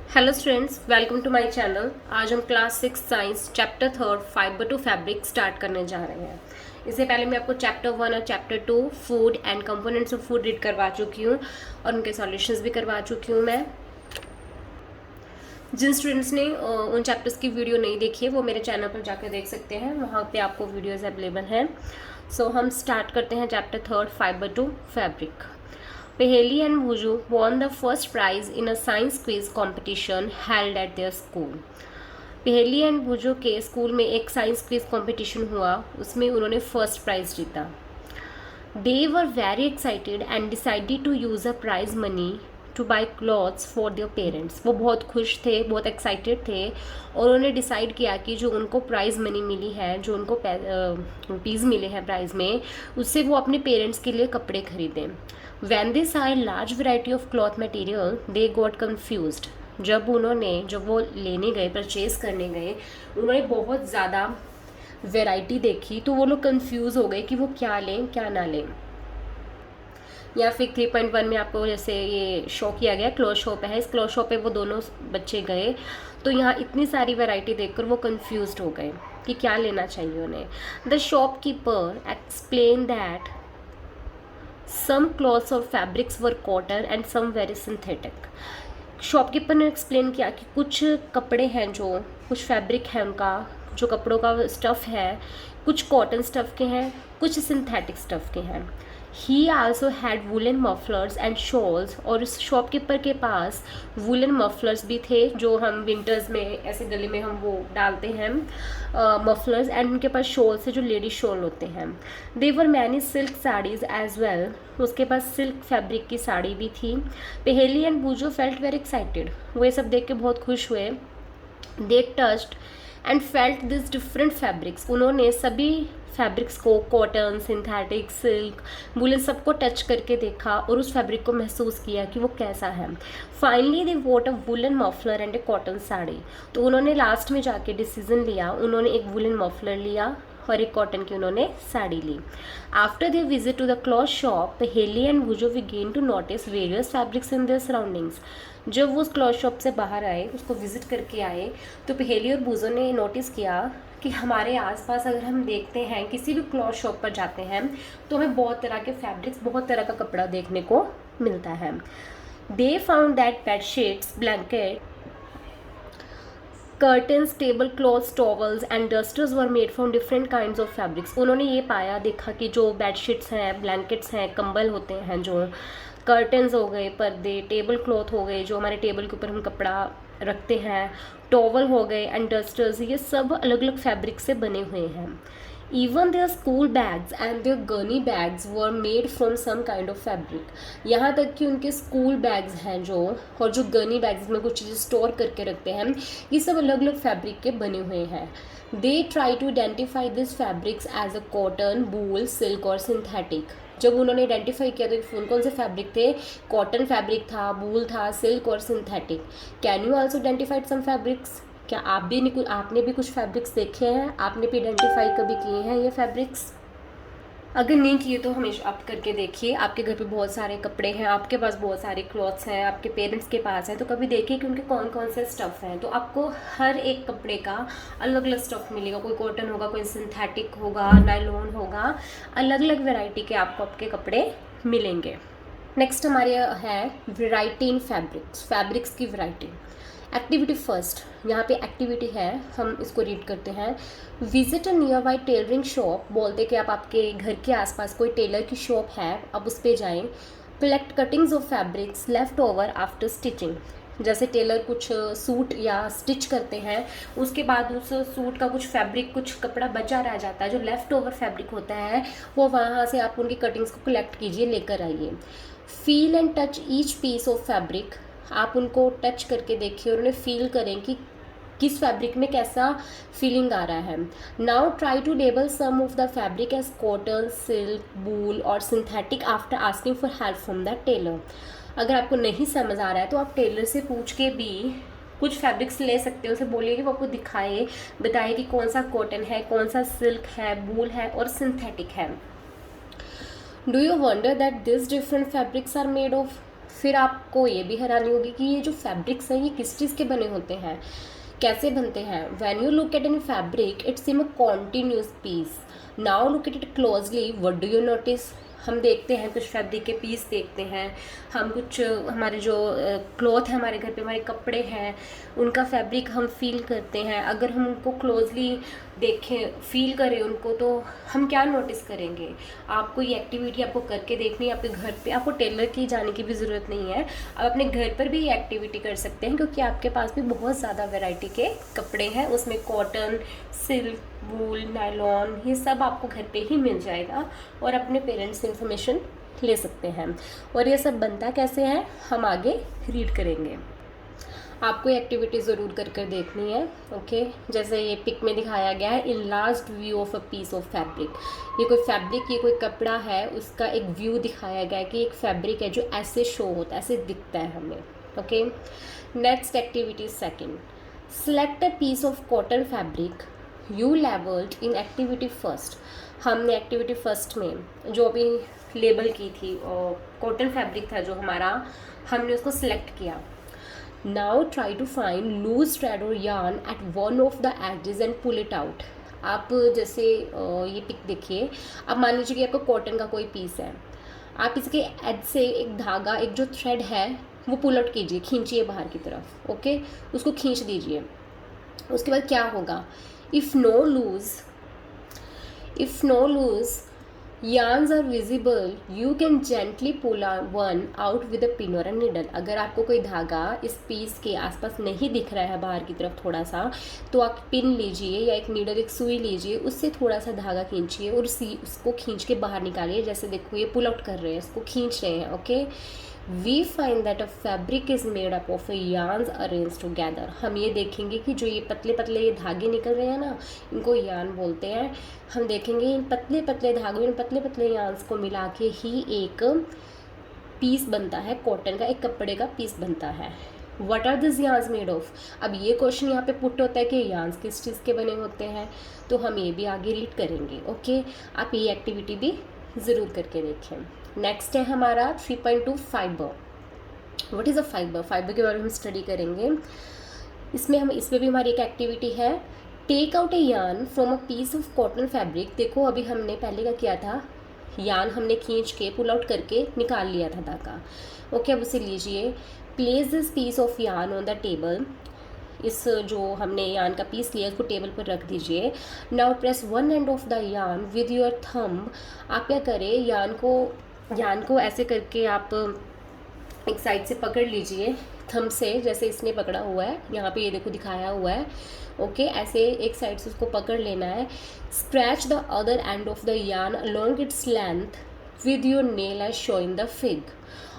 Hello students, welcome to my channel. आज हम class 6 science chapter 3 fibre to fabric start करने जा रहे हैं। इससे पहले मैं आपको चैप्टर 1 और chapter 2 food and components of food read करवा चुकी हूँ और उनके सॉल्यूशंस भी करवा चुकी हूँ मैं। जिन स्टूडेंट्स ने उन चैप्टर्स की वीडियो नहीं देखी है वो मेरे चैनल पर जाकर देख सकते हैं, वहाँ पे आपको वीडियोज़ अवेलेबल हैं। सो हम स्टार्ट करते हैं chapter 3 fibre to fabric. Paheli and Bhuju won the first prize in a science quiz competition held at their school. पहेली एंड भुजो के स्कूल में एक साइंस क्विज कंपटीशन हुआ, उसमें उन्होंने फर्स्ट प्राइज जीता। They were very excited and decided to use a prize money to buy clothes for their parents. वो बहुत खुश थे, बहुत एक्साइटेड थे और उन्होंने डिसाइड किया कि जो उनको प्राइज़ मनी मिली है, जो उनको रुपीज़ मिले हैं प्राइज़ में, उससे वो अपने पेरेंट्स के लिए कपड़े खरीदें। When they saw a large variety of cloth material, they got confused. जब वो लेने गए, परचेज करने गए, उन्होंने बहुत ज़्यादा वैरायटी देखी तो वो लोग कंफ्यूज हो गए कि वो क्या लें क्या ना लें। या फिर 3.1 में आपको जैसे ये शो किया गया, क्लॉथ शॉप है, इस क्लॉथ शॉप पे वो दोनों बच्चे गए तो यहाँ इतनी सारी वैरायटी देखकर वो कंफ्यूज हो गए कि क्या लेना चाहिए उन्हें। The shopkeeper explain that some cloths और fabrics were cotton and some very synthetic. Shopkeeper ने एक्सप्लेन किया कि कुछ कपड़े हैं, जो कुछ फैब्रिक है उनका, जो कपड़ों का स्टफ़ है, कुछ कॉटन स्टफ़ के हैं, कुछ सिंथेटिक स्टफ़ के हैं। ही also had woollen mufflers and shawls, और इस शॉपकीपर के पास वुलन मफलर्स भी थे जो हम विंटर्स में ऐसे गले में हम वो डालते हैं, मफलर्स, एंड उनके पास शॉल्स है जो लेडी शॉल होते हैं। There were many silk saris as well, उसके पास सिल्क फैब्रिक की साड़ी भी थी। Paheli and Boojho felt very excited, वो ये सब देख के बहुत खुश हुए। They touched and felt this different fabrics, उन्होंने सभी फैब्रिक्स को, कॉटन, सिंथेटिक, सिल्क, वुलन, सबको टच करके देखा और उस फैब्रिक को महसूस किया कि वो कैसा है। Finally they vote a woollen muffler and A cotton sari, तो उन्होंने लास्ट में जाके डिसीजन लिया, उन्होंने एक वुलन मफलर लिया और एक कॉटन की उन्होंने साड़ी ली। After they visit to the cloth shop, Paheli and Boojho began to notice various fabrics in their surroundings. जब वो उस क्लॉथ शॉप से बाहर आए, उसको विजिट करके आए, तो पहेली और भुजो ने नोटिस किया कि हमारे आसपास अगर हम देखते हैं, किसी भी क्लॉथ शॉप पर जाते हैं तो हमें बहुत तरह के फैब्रिक्स, बहुत तरह का कपड़ा देखने को मिलता है। They found that bedsheets, blanket, curtains, table clothes, towels and dusters were made from different kinds of fabrics. उन्होंने ये पाया, देखा कि जो बेडशीट्स हैं, ब्लैंकेट्स हैं, कंबल होते हैं, जो कर्टन्स हो गए, पर्दे, टेबल क्लॉथ हो गए, जो हमारे टेबल के ऊपर हम कपड़ा रखते हैं, टॉवल हो गए एंड डस्टर्स, ये सब अलग अलग फैब्रिक से बने हुए हैं। Even their school bags and their gunny bags were made from some kind of fabric, यहाँ तक कि उनके स्कूल बैग्स हैं जो, और जो गनी बैग्स में कुछ चीज़ें स्टोर करके रखते हैं, ये सब अलग अलग फैब्रिक के बने हुए हैं। They try to identify this fabrics as a cotton, wool, silk और सिंथेटिक। जब उन्होंने आइडेंटिफाई किया तो कौन कौन से फैब्रिक थे, कॉटन फैब्रिक था, वूल था, सिल्क और synthetic. Can you also identified some fabrics, क्या आपने भी कुछ फैब्रिक्स देखे हैं, आपने भी आइडेंटिफाई कभी किए हैं ये फैब्रिक्स? अगर नहीं किए तो हमेशा आप करके देखिए। आपके घर पे बहुत सारे कपड़े हैं, आपके पास बहुत सारे क्लॉथ्स हैं, आपके पेरेंट्स के पास हैं, तो कभी देखिए कि उनके कौन कौन से स्टफ़ हैं, तो आपको हर एक कपड़े का अलग अलग स्टफ़ मिलेगा। कोई कॉटन होगा, कोई सिंथेटिक होगा, नायलॉन होगा, अलग अलग वेराइटी के आपको आपके कपड़े मिलेंगे। नेक्स्ट हमारे है वेराइटी इन फैब्रिक्स, फैब्रिक्स की वेराइटी। एक्टिविटी फर्स्ट, यहाँ पे एक्टिविटी है, हम इसको रीड करते हैं। Visit a near by tailoring shop, बोलते कि आप आपके घर के आसपास कोई टेलर की शॉप है, आप उस पर जाएं। Collect cuttings of fabrics left over after stitching, जैसे टेलर कुछ सूट या स्टिच करते हैं, उसके बाद उस सूट का कुछ फैब्रिक, कुछ कपड़ा बचा रह जाता है, जो लेफ़्ट ओवर फैब्रिक होता है, वो वहाँ से आप उनकी कटिंग्स को कलेक्ट कीजिए, लेकर आइए। Feel and touch each piece of fabric, आप उनको टच करके देखिए और उन्हें फील करें कि किस फैब्रिक में कैसा फीलिंग आ रहा है। Now try to label some of the fabric as cotton, silk, wool और synthetic after asking for help from the tailor. अगर आपको नहीं समझ आ रहा है तो आप टेलर से पूछ के भी कुछ फैब्रिक्स ले सकते हो, उसे बोलिए कि वो आपको दिखाए, बताइए कि कौन सा कॉटन है, कौन सा सिल्क है, वूल है और सिंथेटिक है। Do you wonder that this different fabrics are made of, फिर आपको ये भी हैरानी होगी कि ये जो फैब्रिक्स हैं ये किस चीज़ के बने होते हैं, कैसे बनते हैं। When you look at an fabric it seem a continuous piece. Now look at it closely, what do you notice. हम देखते हैं कुछ फैब्रिक के पीस देखते हैं, हम कुछ हमारे जो क्लॉथ है हमारे घर पे, हमारे कपड़े हैं, उनका फैब्रिक हम फील करते हैं। अगर हम उनको क्लोजली देखें, फील करें उनको, तो हम क्या नोटिस करेंगे। आपको ये एक्टिविटी आपको करके देखनी है आपके घर पे, आपको टेलर की जाने की भी ज़रूरत नहीं है, आप अपने घर पर भी ये एक्टिविटी कर सकते हैं, क्योंकि आपके पास भी बहुत ज़्यादा वैरायटी के कपड़े हैं। उसमें कॉटन, सिल्क, वूल, नायलॉन, ये सब आपको घर पे ही मिल जाएगा और अपने पेरेंट्स से इंफॉर्मेशन ले सकते हैं। और ये सब बनता कैसे है हम आगे रीड करेंगे। आपको एक्टिविटी ज़रूर कर कर देखनी है। ओके, जैसे ये पिक में दिखाया गया है, in last view of a piece of fabric. ये कोई फैब्रिक, ये कोई कपड़ा है, उसका एक व्यू दिखाया गया है कि एक फैब्रिक है जो ऐसे शो होता है, ऐसे दिखता है हमें। Okay, next activity second, select a piece of cotton fabric you labelled in activity first. हमने एक्टिविटी फर्स्ट में जो अभी लेबल की थी और कॉटन फैब्रिक था जो हमारा, हमने उसको सिलेक्ट किया। Now try to find loose thread और yarn at one of the edges and pull it out. आप जैसे ये पिक देखिए, अब मान लीजिए कि आपका कॉटन का कोई पीस है, आप इसके एज से एक धागा, एक जो थ्रेड है वो पुल आउट कीजिए, खींचिए बाहर की तरफ। ओके, उसको खींच दीजिए। उसके बाद क्या होगा, if no loose yarns are visible you can gently pull one out with a pin or a needle। अगर आपको कोई धागा इस पीस के आसपास नहीं दिख रहा है बाहर की तरफ थोड़ा सा, तो आप पिन लीजिए या एक नीडल, एक सुई लीजिए, उससे थोड़ा सा धागा खींचिए और उसको खींच के बाहर निकालिए। जैसे देखो ये पुल आउट कर रहे हैं, इसको खींच रहे हैं। Okay, we find that a fabric is made up of yarns arrange together. हम ये देखेंगे कि जो ये पतले पतले ये धागे निकल रहे हैं ना, इनको यार्न बोलते हैं। हम देखेंगे इन पतले पतले धागों, इन पतले पतले yarns को मिला के ही एक पीस बनता है कॉटन का, एक कपड़े का पीस बनता है। What are this yarns made of. अब ये क्वेश्चन यहाँ पे पुट होता है कि yarns किस चीज़ के बने होते हैं, तो हम ये भी आगे रीड करेंगे। ओके, आप ये एक्टिविटी भी ज़रूर करके देखें। नेक्स्ट है हमारा 3.2 fibre. What is a fibre. Fibre के बारे में हम स्टडी करेंगे। इसमें भी हमारी एक एक्टिविटी है, take out a yarn from a piece of cotton fabric. देखो अभी हमने पहले क्या किया था, yarn हमने खींच के पुल आउट करके निकाल लिया था धागा। ओके, अब उसे लीजिए, place this piece of yarn on the table. इस जो हमने यान का पीस लिया उसको टेबल पर रख दीजिए। Now press one and of the यान विद योर थंब। आप क्या करें, यान को ऐसे करके आप एक साइड से पकड़ लीजिए थंब से, जैसे इसने पकड़ा हुआ है, यहाँ पे ये देखो दिखाया हुआ है। ओके, ऐसे एक साइड से उसको पकड़ लेना है। Scratch the other end of the yarn along its length with your nail as showing the fig.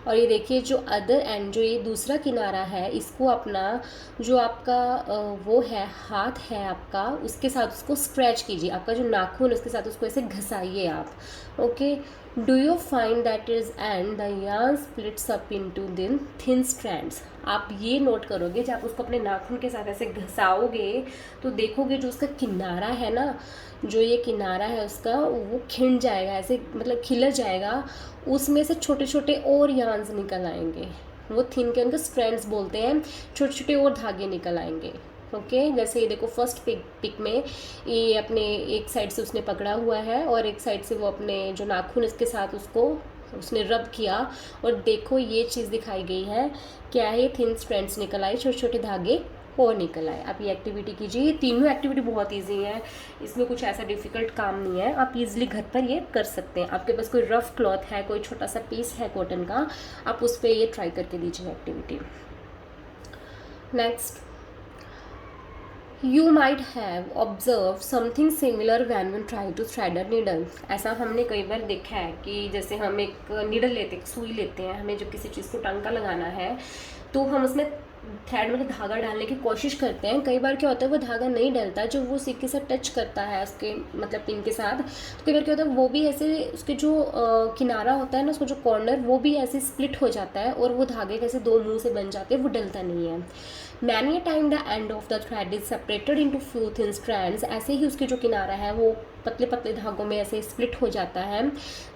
और ये देखिए जो अदर एंड, जो ये दूसरा किनारा है, इसको अपना जो आपका वो है हाथ है आपका, उसके साथ उसको स्क्रैच कीजिए। आपका जो नाखून उसके साथ उसको ऐसे घसाइए आप। Okay, do you find that is and the yarn splits up into thin strands। आप ये नोट करोगे, जब आप उसको अपने नाखून के साथ ऐसे घसाओगे तो देखोगे जो उसका किनारा है ना, जो ये किनारा है उसका, वो खिंड जाएगा, ऐसे मतलब खिल जाएगा, उसमें से छोटे छोटे और yarns निकल आएंगे। वो थिन के उनको स्ट्रैंड्स बोलते हैं, छोटे छोटे और धागे निकल आएंगे। ओके, जैसे ये देखो फर्स्ट पिक में ये अपने एक साइड से उसने पकड़ा हुआ है और एक साइड से वो अपने जो नाखून इसके साथ उसने रब किया, और देखो ये चीज़ दिखाई गई है, क्या है, थिन स्ट्रैंड्स निकल आए, छोटे छोटे धागे और निकल आए। आप ये एक्टिविटी कीजिए। ये तीनों एक्टिविटी बहुत इजी है, इसमें कुछ ऐसा डिफ़िकल्ट काम नहीं है, आप इजीली घर पर ये कर सकते हैं। आपके पास कोई रफ क्लॉथ है, कोई छोटा सा पीस है कॉटन का, आप उस पर ये ट्राई करके दीजिए activity. Next, you might have observe something similar when one try to thread a needle. ऐसा हमने कई बार देखा है कि जैसे हम एक नीडल लेते हैं, सुई लेते हैं, हमें जब किसी चीज़ को टांका लगाना है तो हम उसमें थ्रेड में धागा डालने की कोशिश करते हैं। कई बार क्या होता है वो धागा नहीं डलता, जो वो सिक्के के साथ टच करता है उसके मतलब पिन के साथ, तो कई बार क्या होता है वो भी ऐसे उसके जो किनारा होता है ना, उसको जो कॉर्नर, वो भी ऐसे स्प्लिट हो जाता है और वो धागे कैसे दो मुंह से बन जाते हैं, वो डलता नहीं है। Many time the end of the thread is separated into few thin strands. ऐसे ही उसके जो किनारा है वो पतले पतले धागों में ऐसे स्प्लिट हो जाता है।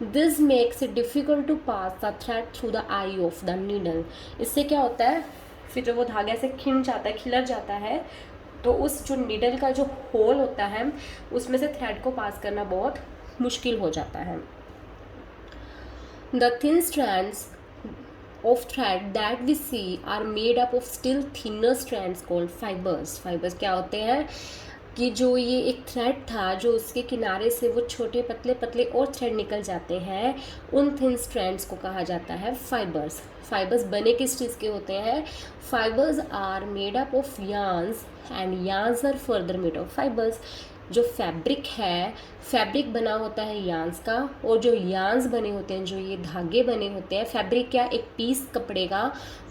This makes it difficult to pass the thread through the eye of the needle. इससे क्या होता है, फिर जब वो धागा ऐसे खिंच जाता है, खिलर जाता है, तो उस जो नीडल का जो होल होता है उसमें से थ्रेड को पास करना बहुत मुश्किल हो जाता है। The thin strands of thread that we see are made up of still thinner strands called fibers। fibers क्या होते हैं कि जो ये एक थ्रेड था, जो उसके किनारे से वो छोटे पतले पतले और थ्रेड निकल जाते हैं, उन थिन स्ट्रैंड्स को कहा जाता है फाइबर्स। फाइबर्स बने किस चीज़ के होते हैं? Fibres are made up of yarns and yarns are further made of fibres. जो फैब्रिक है, फैब्रिक बना होता है यार्न्स का, और जो यार्न्स बने होते हैं, जो ये धागे बने होते हैं, फैब्रिक क्या, एक पीस कपड़े का,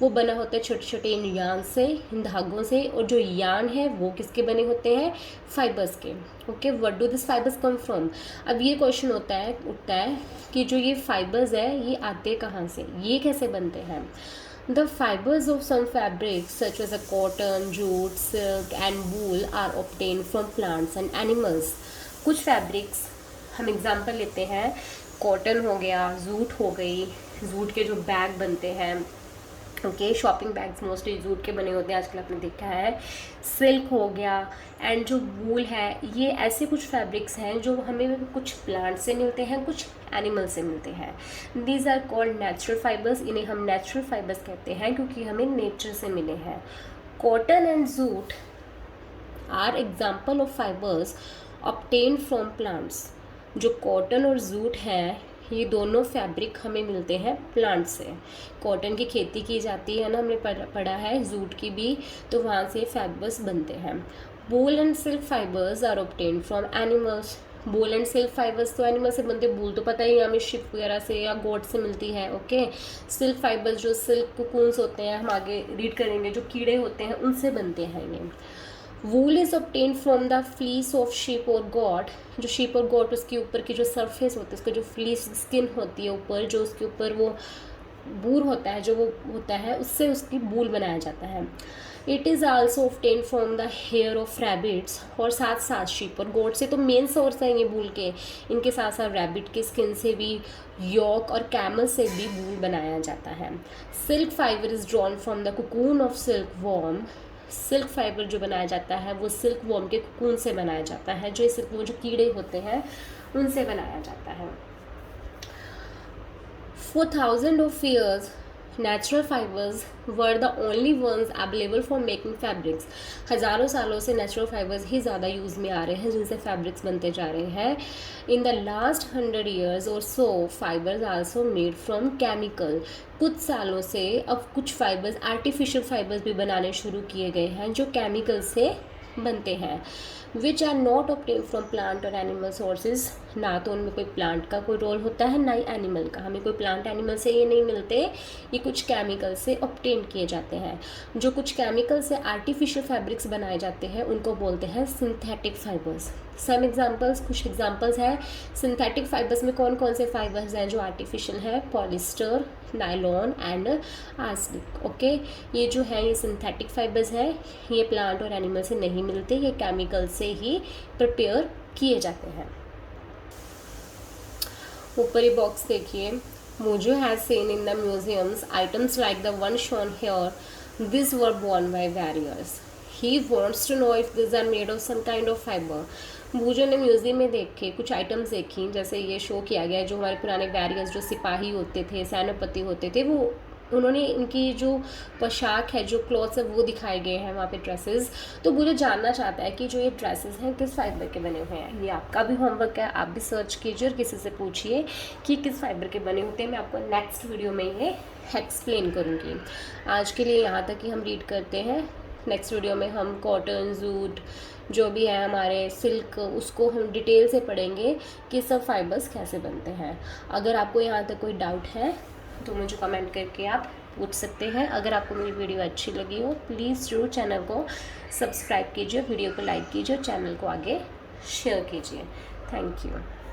वो बना होता है छोटे छोटे इन यार्न से, इन धागों से, और जो यार्न है वो किसके बने होते हैं? फाइबर्स के। Okay, what do this fibres come from? अब ये क्वेश्चन उठता है कि जो ये फाइबर्स है ये आते कहाँ से, ये कैसे बनते हैं? The fibers of some fabrics such as a cotton, jute, silk and wool are obtained from plants and animals। कुछ फैब्रिक्स हम एग्जांपल लेते हैं, कॉटन हो गया, जूट हो गई, जूट के जो बैग बनते हैं, okay, shopping bags mostly jute के बने होते हैं, आजकल आपने देखा है, सिल्क हो गया, एंड जो वूल है, ये ऐसे कुछ फैब्रिक्स हैं जो हमें कुछ प्लांट से मिलते हैं, कुछ एनिमल से मिलते हैं। These are called natural fibres. इन्हें हम नेचुरल फाइबर्स कहते हैं क्योंकि हमें नेचर से मिले हैं। Cotton and jute are example of fibres obtained from plants. जो कॉटन और जूट है, ये दोनों फैब्रिक हमें मिलते हैं प्लांट से। कॉटन की खेती की जाती है ना, हमने पढ़ा है, जूट की भी, तो वहाँ से फैब्रिक्स बनते हैं। Wool and silk fibres are obtained from animals. Wool and silk fibres तो एनिमल से बनते, वूल तो पता ही है हमें शिप वगैरह से या गोट से मिलती है। ओके, सिल्क फाइबर्स जो सिल्क कुकून्स होते हैं, हम आगे रीड करेंगे, जो कीड़े होते हैं उनसे बनते हैं ये। Wool is obtain from the fleece of sheep और गॉट। जो शीप और गॉट, उसके ऊपर की जो सरफेस होती है, उसका जो फ्लीस स्किन होती है ऊपर, जो उसके ऊपर वो बूर होता है, जो वो होता है, उससे उसकी वूल बनाया जाता है। It is also obtain from the hair of rabbits. और साथ साथ शीप और गोट से तो मेन सोर्स है ये वूल के, इनके साथ साथ रैबिट के स्किन से भी, यॉक और कैमल से भी वूल बनाया जाता है। Silk fibre is drawn from the cocoon of silk worm. Silk fibre जो बनाया जाता है वो सिल्क वॉर्म के कुकून से बनाया जाता है, जो सिल्क वो जो कीड़े होते हैं उनसे बनाया जाता है। For thousands of years, natural fibers were the only ones available for making fabrics। हज़ारों सालों से नेचुरल फाइबर्स ही ज़्यादा यूज़ में आ रहे हैं, जिनसे फैब्रिक्स बनते जा रहे हैं। इन द लास्ट 100 years और so fibres also made from chemical. कुछ सालों से अब कुछ फाइबर्स, आर्टिफिशियल फाइबर्स भी बनाने शुरू किए गए हैं जो केमिकल से बनते हैं। Which are not obtain from plant और एनिमल सोर्सेज। ना तो उनमें कोई प्लांट का कोई रोल होता है, ना ही एनिमल का। हमें कोई प्लांट एनिमल से ये नहीं मिलते, ये कुछ केमिकल से ऑब्टेन किए जाते हैं। जो कुछ केमिकल से आर्टिफिशियल फैब्रिक्स बनाए जाते हैं उनको बोलते हैं सिंथेटिक फाइबर्स। सम एग्जाम्पल्स, कुछ एग्जाम्पल्स हैं सिंथेटिक फाइबर्स में। कौन कौन से फाइबर्स हैं जो आर्टिफिशियल है? Polyester, nylon and arsenic. Okay, ये जो है ये सिंथेटिक फाइबर्स हैं, ये प्लांट और एनिमल से नहीं मिलते, ये केमिकल से ही प्रिपेयर किए जाते हैं। ऊपर ये बॉक्स देखिए, Mojo has seen in the museums items like the one shown here, this were borne by warriors. He wants to know if this are made of some kind of fibre. Mojo ने museum में देखे कुछ items देखी, जैसे ये show किया गया है, जो हमारे पुराने वॉरियर्स जो सिपाही होते थे, सेनापति होते थे, वो उन्होंने इनकी जो पोशाक है, जो क्लॉथ्स है, वो दिखाए गए हैं वहाँ पे, ड्रेसेस। तो मुझे जानना चाहता है कि जो ये ड्रेसेस हैं किस फाइबर के बने हुए हैं। ये आपका भी होमवर्क है, आप भी सर्च कीजिए और किसी से पूछिए कि किस फाइबर के बने होते हैं। मैं आपको नेक्स्ट वीडियो में ये एक्सप्लेन करूँगी। आज के लिए यहाँ तक ही हम रीड करते हैं। नेक्स्ट वीडियो में हम कॉटन, जूट, जो भी है हमारे सिल्क, उसको हम डिटेल से पढ़ेंगे कि सब फाइबर्स कैसे बनते हैं। अगर आपको यहाँ तक कोई डाउट है तो मुझे कमेंट करके आप पूछ सकते हैं। अगर आपको मेरी वीडियो अच्छी लगी हो, प्लीज़ ज़रूर चैनल को सब्सक्राइब कीजिए, वीडियो को लाइक कीजिए और चैनल को आगे शेयर कीजिए। Thank you.